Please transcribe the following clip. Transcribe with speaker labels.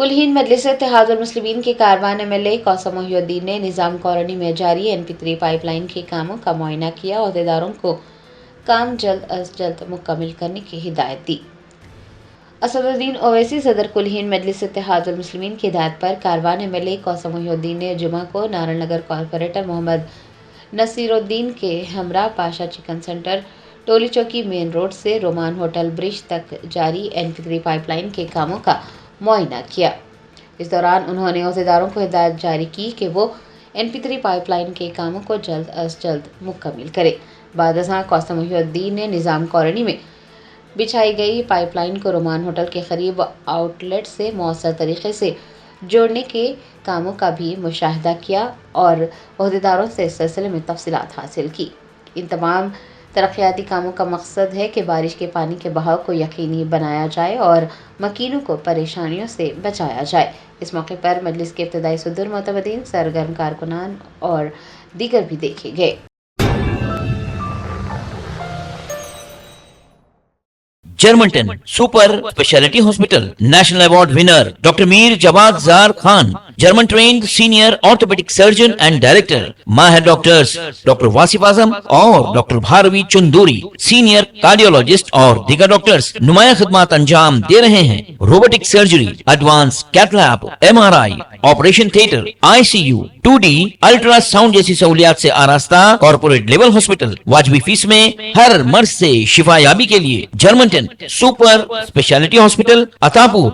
Speaker 1: کل ہند مجلس اتحاد المسلمین کے کاروان MLA قاسم محی الدین نے نظام کالونی میں جاری NP3 پائپ لائن کے کاموں کا معائنہ کیا، عہدیداروں کو کام جلد از جلد مکمل کرنے کی ہدایت دی۔ اسد الدین اویسی صدر کل ہند مجلس اتحاد المسلمین کی ہدایت پر کاروان MLA قاسم محی الدین نے جمعہ کو نارائن نگر کارپوریٹر محمد نصیر الدین کے ہمراہ Pasha chicken centre, Toli Chowki main road سے رومان ہوٹل برج تک جاری NP3 پائپ لائن کے کاموں کا معائنہ کیا۔ اس دوران انہوں نے عہدیداروں کو ہدایت جاری کی کہ وہ NP3 پائپ لائن کے کاموں کو جلد از جلد مکمل کرے۔ بعد ازاں قاسم محی الدین نے نظام کالونی میں بچھائی گئی پائپ لائن کو رومان ہوٹل کے قریب آؤٹ لیٹ سے مؤثر طریقے سے جوڑنے کے کاموں کا بھی مشاہدہ کیا اور عہدیداروں سے اس سلسلے میں تفصیلات حاصل کی۔ ان تمام ترقیاتی کاموں کا مقصد ہے کہ بارش کے پانی کے بہاؤ کو یقینی بنایا جائے اور مکینوں کو پریشانیوں سے بچایا جائے۔ اس موقع پر مجلس کے ابتدائی صدر، معتمدین، سرگرم کارکنان اور دیگر بھی دیکھے گئے۔
Speaker 2: جرمنٹن super speciality hospital national award winner doctor Mir Jawad Zar Khan, German trained senior orthopaedic surgeon and director, ماہر ڈاکٹرز ڈاکٹر واصف اعظم اور doctor Bharavi Chanduri, senior cardiologist اور دیگر ڈاکٹرز نمایاں خدمات انجام دے رہے ہیں۔ Robotic surgery, advance cath lab, MRI، operation theatre, ICU، 2D ultrasound جیسی سہولیات سے آراستہ کارپوریٹ لیول ہاسپٹل، واجبی فیس میں ہر مرض سے شفا یابی کے لیے جرمنٹن سپر اسپیشلٹی ہاسپٹل، عطاپور۔